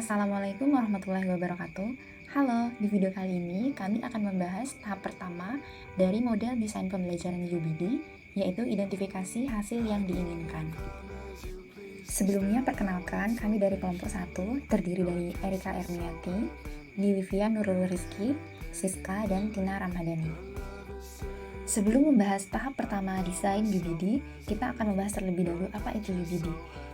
Assalamualaikum warahmatullahi wabarakatuh. Halo, di video kali ini kami akan membahas tahap pertama dari model desain pembelajaran UBD, yaitu identifikasi hasil yang diinginkan. Sebelumnya perkenalkan, kami dari kelompok 1 terdiri dari Erika Erniati, Livia Nurul Rizky, Siska, dan Tina Ramadhani. Sebelum membahas tahap pertama desain UBD, kita akan membahas terlebih dahulu apa itu UBD.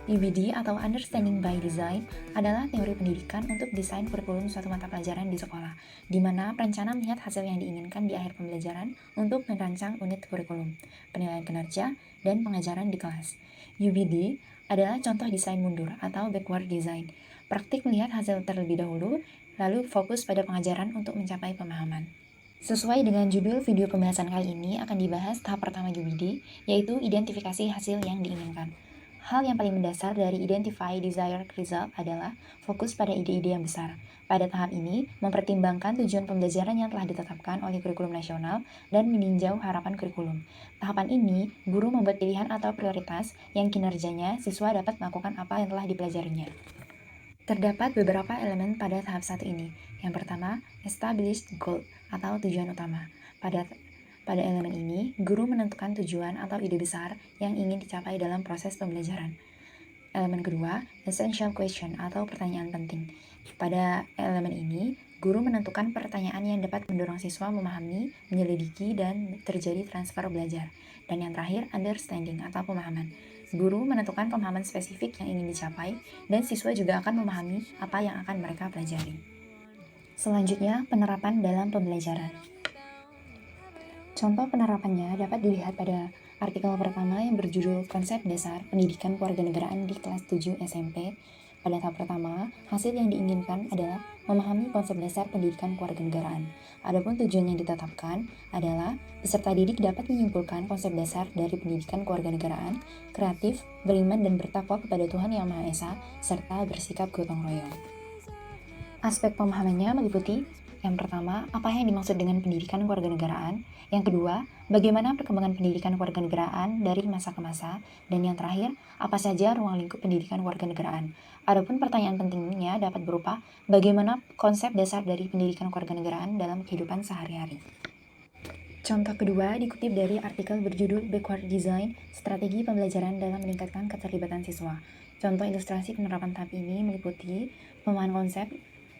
UBD atau Understanding by Design adalah teori pendidikan untuk desain kurikulum suatu mata pelajaran di sekolah, di mana perencana melihat hasil yang diinginkan di akhir pembelajaran untuk merancang unit kurikulum, penilaian kinerja, dan pengajaran di kelas. UBD adalah contoh desain mundur atau backward design, praktik melihat hasil terlebih dahulu, lalu fokus pada pengajaran untuk mencapai pemahaman. Sesuai dengan judul video pembahasan kali ini akan dibahas tahap pertama UBD, yaitu identifikasi hasil yang diinginkan. Hal yang paling mendasar dari Identify Desired Result adalah fokus pada ide-ide yang besar. Pada tahap ini, mempertimbangkan tujuan pembelajaran yang telah ditetapkan oleh kurikulum nasional dan meninjau harapan kurikulum. Tahapan ini, guru membuat pilihan atau prioritas yang kinerjanya siswa dapat melakukan apa yang telah dipelajarinya. Terdapat beberapa elemen pada tahap 1 ini. Yang pertama, established goal atau tujuan utama. Pada elemen ini, guru menentukan tujuan atau ide besar yang ingin dicapai dalam proses pembelajaran. Elemen kedua, essential question atau pertanyaan penting. Pada elemen ini, guru menentukan pertanyaan yang dapat mendorong siswa memahami, menyelidiki, dan terjadi transfer belajar. Dan yang terakhir, understanding atau pemahaman. Guru menentukan pemahaman spesifik yang ingin dicapai, dan siswa juga akan memahami apa yang akan mereka pelajari. Selanjutnya, penerapan dalam pembelajaran. Contoh penerapannya dapat dilihat pada artikel pertama yang berjudul Konsep Dasar Pendidikan Kewarganegaraan di kelas 7 SMP. Pada tahap pertama, hasil yang diinginkan adalah memahami konsep dasar pendidikan kewarganegaraan. Adapun tujuan yang ditetapkan adalah peserta didik dapat menyimpulkan konsep dasar dari pendidikan kewarganegaraan, kreatif, beriman dan bertakwa kepada Tuhan Yang Maha Esa, serta bersikap gotong royong. Aspek pemahamannya meliputi yang pertama, apa yang dimaksud dengan pendidikan kewarganegaraan? Yang kedua, bagaimana perkembangan pendidikan kewarganegaraan dari masa ke masa? Dan yang terakhir, apa saja ruang lingkup pendidikan kewarganegaraan? Adapun pertanyaan pentingnya dapat berupa, bagaimana konsep dasar dari pendidikan kewarganegaraan dalam kehidupan sehari-hari? Contoh kedua dikutip dari artikel berjudul Backward Design, Strategi Pembelajaran dalam Meningkatkan Keterlibatan Siswa. Contoh ilustrasi penerapan tahap ini meliputi pemahaman konsep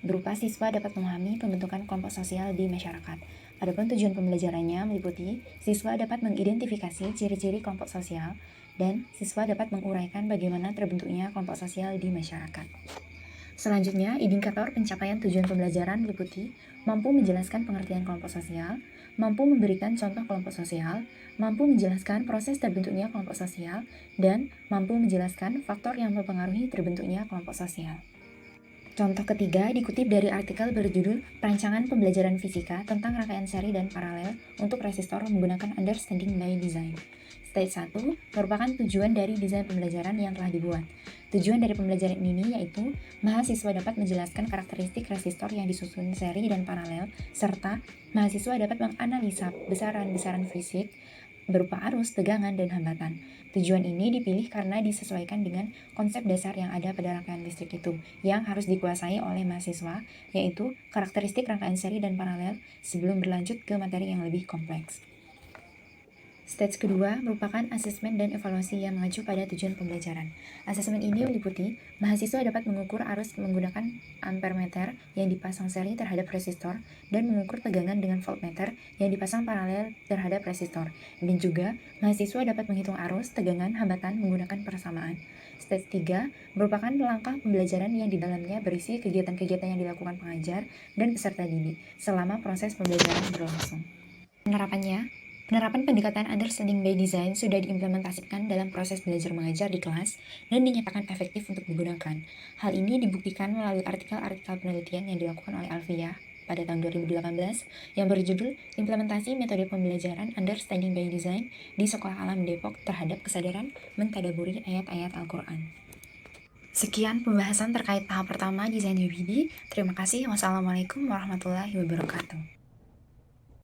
berupa siswa dapat memahami pembentukan kelompok sosial di masyarakat. Adapun tujuan pembelajarannya meliputi siswa dapat mengidentifikasi ciri-ciri kelompok sosial dan siswa dapat menguraikan bagaimana terbentuknya kelompok sosial di masyarakat. Selanjutnya, indikator pencapaian tujuan pembelajaran meliputi mampu menjelaskan pengertian kelompok sosial, mampu memberikan contoh kelompok sosial, mampu menjelaskan proses terbentuknya kelompok sosial, dan mampu menjelaskan faktor yang mempengaruhi terbentuknya kelompok sosial. Contoh ketiga dikutip dari artikel berjudul Perancangan Pembelajaran Fisika tentang Rangkaian Seri dan Paralel untuk Resistor menggunakan Understanding by Design. Stage 1 merupakan tujuan dari desain pembelajaran yang telah dibuat. Tujuan dari pembelajaran ini yaitu mahasiswa dapat menjelaskan karakteristik resistor yang disusun seri dan paralel, serta mahasiswa dapat menganalisa besaran-besaran fisik berupa arus, tegangan, dan hambatan. Tujuan ini dipilih karena disesuaikan dengan konsep dasar yang ada pada rangkaian listrik itu, yang harus dikuasai oleh mahasiswa, yaitu karakteristik rangkaian seri dan paralel sebelum berlanjut ke materi yang lebih kompleks. Stage kedua merupakan asesmen dan evaluasi yang mengacu pada tujuan pembelajaran. Asesmen ini meliputi mahasiswa dapat mengukur arus menggunakan ampermeter yang dipasang seri terhadap resistor dan mengukur tegangan dengan voltmeter yang dipasang paralel terhadap resistor. Dan juga mahasiswa dapat menghitung arus, tegangan, hambatan menggunakan persamaan. Stage 3 merupakan langkah pembelajaran yang di dalamnya berisi kegiatan-kegiatan yang dilakukan pengajar dan peserta didik selama proses pembelajaran berlangsung. Penerapan pendekatan Understanding by Design sudah diimplementasikan dalam proses belajar mengajar di kelas dan dinyatakan efektif untuk digunakan. Hal ini dibuktikan melalui artikel-artikel penelitian yang dilakukan oleh Alvia pada tahun 2018 yang berjudul Implementasi Metode Pembelajaran Understanding by Design di Sekolah Alam Depok terhadap kesadaran mentadaburi ayat-ayat Al-Quran. Sekian pembahasan terkait tahap pertama desain UBD. Terima kasih. Wassalamualaikum warahmatullahi wabarakatuh.